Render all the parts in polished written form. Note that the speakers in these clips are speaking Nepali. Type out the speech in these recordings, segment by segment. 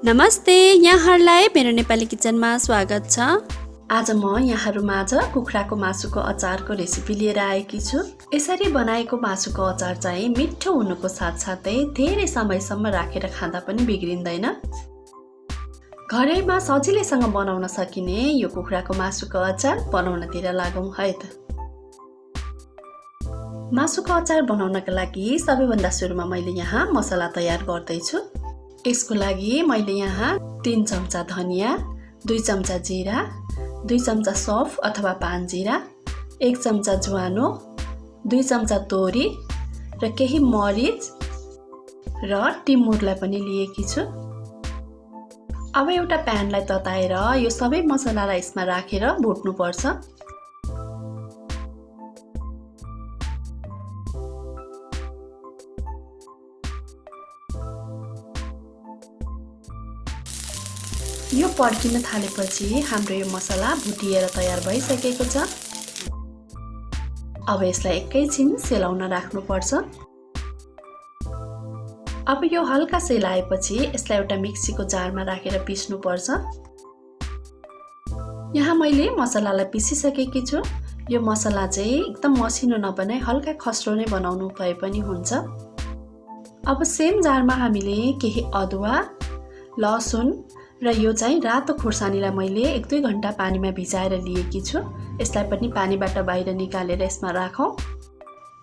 नमस्ते, यहाँहरूलाई मेरो नेपाली किचनमा स्वागत छ। आज म यहाँहरूमाझ कुखुराको मासुको अचारको रेसिपी लिएर आएकी छु। यसरी बनाएको मासुको अचार चाहिँ मिठो हुनुको साथसाथै धेरै समयसम्म राखेर खाँदा पनि बिग्रिँदैन। घरैमा सजिलैसँग बनाउन सकिने यो कुखुराको मासुको अचार बनाउनतिर लागौँ है त। मासुको अचार बनाउनका लागि सबैभन्दा सुरुमा मैले यहाँ मसला तयार गर्दैछु। यसको लागि मैले यहाँ 3 चम्चा धनिया, 2 चम्चा जिरा, 2 चम्चा सौफ अथवा पान जिरा, 1 चम्चा ज्वानो, 2 चम्चा तोरी र केही मरिच र टिमुरलाई पनि लिएकी छु। अब एउटा प्यानलाई तताएर यो सबै मसलालाई यसमा राखेर भुट्नुपर्छ। यो पड्किन थालेपछि हाम्रो यो मसला भुटिएर तयार भइसकेको छ। अब यसलाई एकैछिन सेलाउन राख्नुपर्छ। अब यो हल्का सेलाएपछि यसलाई एउटा मिक्सीको जारमा राखेर पिस्नुपर्छ। यहाँ मैले मसलालाई पिसिसकेकी छु। यो मसला चाहिँ एकदम मसिनो नबनाई हल्का खस्रो नै बनाउनु भए पनि हुन्छ। अब सेम जारमा हामीले केही अदुवा, लसुन र यो चाहिँ रातो खुर्सानीलाई मैले 1-2 घण्टा पानीमा भिजाएर लिएकी छु। यसलाई पनि पानीबाट बाहिर निकालेर यसमा राखौँ।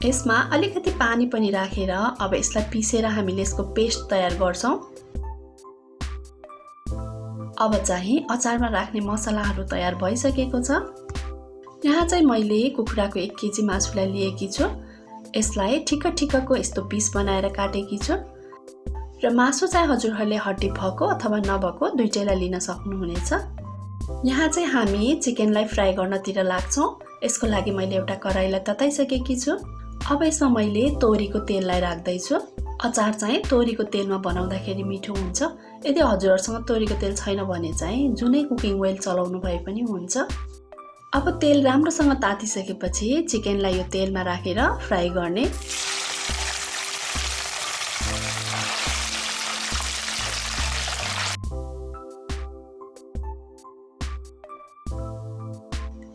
यसमा अलिकति पानी पनि राखेर अब यसलाई पिसेर हामीले यसको पेस्ट तयार गर्छौँ। अब चाहिँ अचारमा राख्ने मसलाहरू तयार भइसकेको छ। यहाँ चाहिँ मैले कुखुराको 1 केजी मासुलाई लिएकी छु। यसलाई ठिक्क-ठिक्कको यस्तो पिस बनाएर काटेकी छु। र मासु चाहिँ हजुरहरूले हड्डी भएको अथवा नभएको दुईटैलाई लिन सक्नुहुनेछ। यहाँ चाहिँ हामी चिकनलाई फ्राई गर्नतिर लाग्छौँ। यसको लागि मैले एउटा कराईलाई तताइसकेकी छु। अब यसमा मैले तोरीको तेललाई राख्दैछु। अचार चाहिँ तोरीको तेलमा बनाउँदाखेरि मिठो हुन्छ। यदि हजुरहरूसँग तोरीको तेल छैन भने चाहिँ जुनै कुकिङ ओइल चलाउनु भए पनि हुन्छ। अब तेल राम्रोसँग तातिसकेपछि चिकनलाई यो तेलमा राखेर फ्राई गर्ने।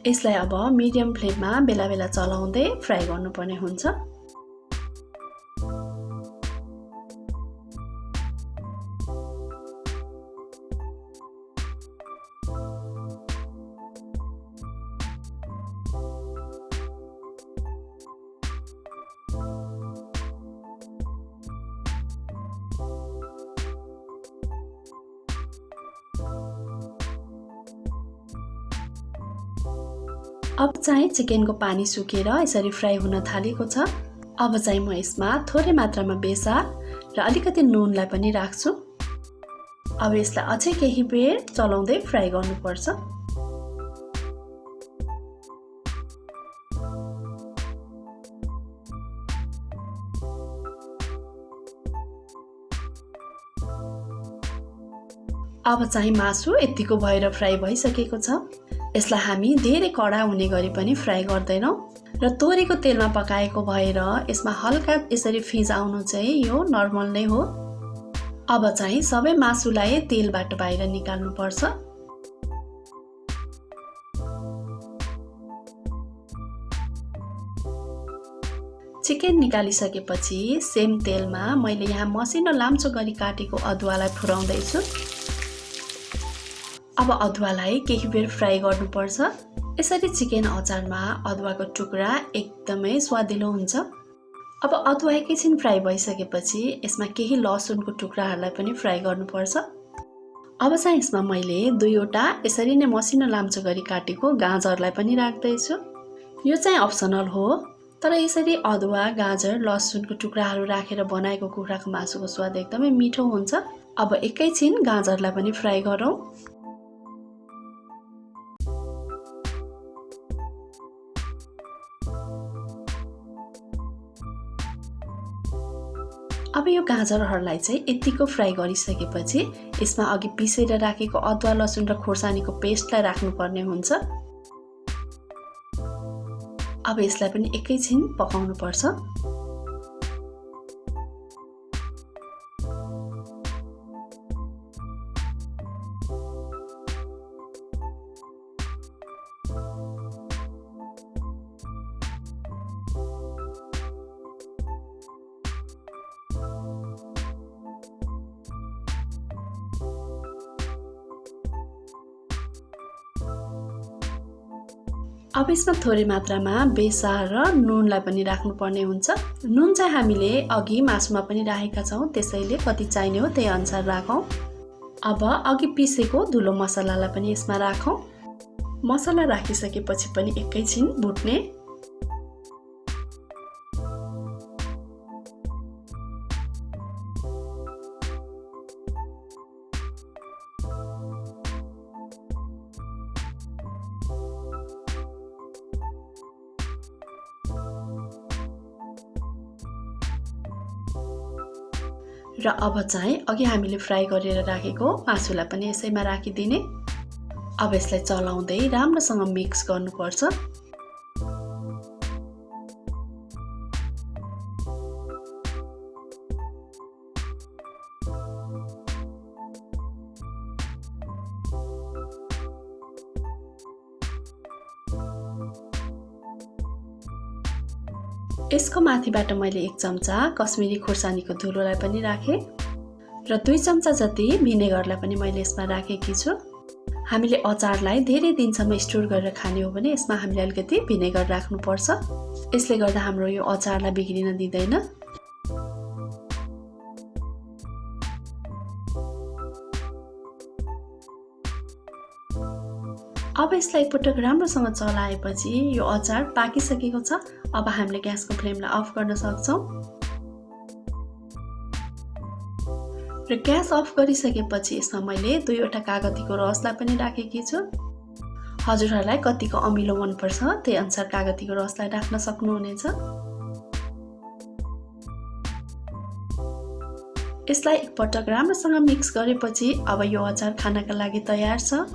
यसलाई अब मिडियम फ्लेममा बेला बेला चलाउँदै फ्राई गर्नुपर्ने हुन्छ। अब चाहिँ चिकनको पानी सुकेर यसरी फ्राई हुन थालेको छ। अब चाहिँ म यसमा थोरै मात्रामा बेसार र अलिकति नुनलाई पनि राख्छु। अब यसलाई अझै केही बेर चलाउँदै फ्राई गर्नुपर्छ। अब चाहिँ मासु यतिको भएर फ्राई भइसकेको छ। यसलाई हामी धेरै कडा हुने गरी पनि फ्राई गर्दैनौँ र तोरीको तेलमा पकाएको भएर यसमा हल्का यसरी फिज आउनु चाहिँ यो नर्मल नै हो। अब चाहिँ सबै मासुलाई तेलबाट बाहिर निकाल्नुपर्छ। चिकन निकालिसकेपछि सेम तेलमा मैले यहाँ मसिनो लाम्चो गरी काटेको अदुवालाई फुराउँदैछु। अब अदुवालाई केही बेर फ्राई गर्नुपर्छ। यसरी चिकन अचारमा अदुवाको टुक्रा एकदमै स्वादिलो हुन्छ। अब अदुवा एकैछिन फ्राई भइसकेपछि यसमा केही लसुनको टुक्राहरूलाई पनि फ्राई गर्नुपर्छ। अब चाहिँ यसमा मैले 2वटा यसरी नै मसिनो लाम्चो गरी काटेको गाजरलाई पनि राख्दैछु। यो चाहिँ अप्सनल हो, तर यसरी अदुवा, गाजर, लसुनको टुक्राहरू राखेर बनाएको कुखुराको मासुको स्वाद एकदमै मिठो हुन्छ। अब एकैछिन गाजरलाई पनि फ्राई गरौँ। अब यो गाजरहरूलाई चाहिँ यतिको फ्राई गरिसकेपछि यसमा अघि पिसेर राखेको अदुवा, लसुन र खोर्सानीको पेस्टलाई राख्नुपर्ने हुन्छ। अब यसलाई पनि एकैछिन पकाउनुपर्छ। अब यसमा थोरै मात्रामा बेसार र नुनलाई पनि राख्नुपर्ने हुन्छ। नुन चाहिँ हामीले अघि मासुमा पनि राखेका छौँ, त्यसैले कति चाहिने हो त्यही अनुसार राखौँ। अब अघि पिसेको धुलो मसलालाई पनि यसमा राखौँ। मसला राखिसकेपछि पनि एकैछिन भुट्ने। र अब चाहिँ अघि हामीले फ्राई गरेर राखेको मासुलाई पनि यसैमा राखिदिने। अब यसलाई चलाउँदै राम्रोसँग मिक्स गर्नुपर्छ। यसको माथिबाट मैले 1 चम्चा कश्मिरी खुर्सानीको धुलोलाई पनि राखेँ र 2 चम्चा जति भिनेगरलाई पनि मैले यसमा राखेकी छु। हामीले अचारलाई धेरै दिनसम्म स्टोर गरेर खाने हो भने यसमा हामीले अलिकति भिनेगर राख्नुपर्छ। यसले गर्दा हाम्रो यो अचारलाई बिग्रिन दिँदैन। अब यसलाई एकपटक राम्रोसँग चलाएपछि यो अचार पाकिसकेको छ। अब हामीले ग्यासको फ्लेमलाई अफ गर्न सक्छौँ। र ग्यास अफ गरिसकेपछि यसमा मैले 2वटा कागतीको रसलाई पनि राखेकी छु। हजुरहरूलाई कतिको अमिलो मनपर्छ त्यही अनुसार कागतीको रसलाई राख्न सक्नुहुनेछ। यसलाई एकपटक राम्रोसँग मिक्स गरेपछि अब यो अचार खानका लागि तयार छ।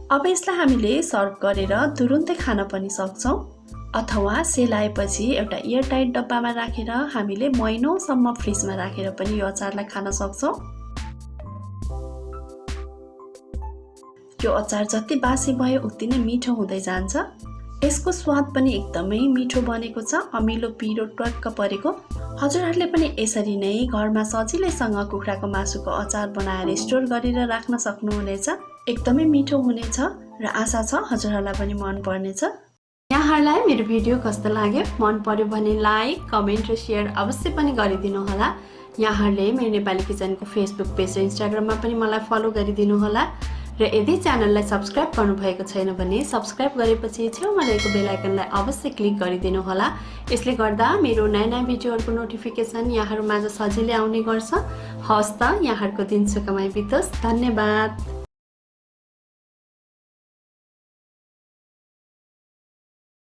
अब यसलाई हामीले सर्भ गरेर तुरुन्तै खान पनि सक्छौँ अथवा सेलाएपछि एउटा एयरटाइट डब्बामा राखेर हामीले महिनौसम्म फ्रिजमा राखेर पनि यो अचारलाई खान सक्छौँ। यो अचार जति बासी भयो उति नै मिठो हुँदै जान्छ। यसको स्वाद पनि एकदमै मिठो बनेको छ, अमिलो पिरो टक्क परेको। हजुरहरूले पनि यसरी नै घरमा सजिलैसँग कुखुराको मासुको अचार बनाएर स्टोर गरेर राख्न सक्नुहुनेछ। एकदमै मिठो हुनेछ र आशा छ हजुरहरूलाई पनि मन पर्नेछ। यहाँहरूलाई मेरो भिडियो कस्तो लाग्यो? मन पर्यो भने लाइक, कमेन्ट र सेयर अवश्य पनि गरिदिनु होला। यहाँहरूले मेरो नेपाली किचनको फेसबुक पेज र इन्स्टाग्राममा पनि मलाई फलो गरिदिनु होला। र यदि च्यानललाई सब्स्क्राइब गर्नुभएको छैन भने सब्स्क्राइब गरेपछि छेउमा रहेको बेल आइकनलाई अवश्य क्लिक गरिदिनु होला। यसले गर्दा मेरो नयाँ नयाँ भिडियोहरूको नोटिफिकेसन यहाँहरूमाझ सजिलै आउने गर्छ। हवस् त, यहाँहरूको दिन सुखमय बितोस्। धन्यवाद।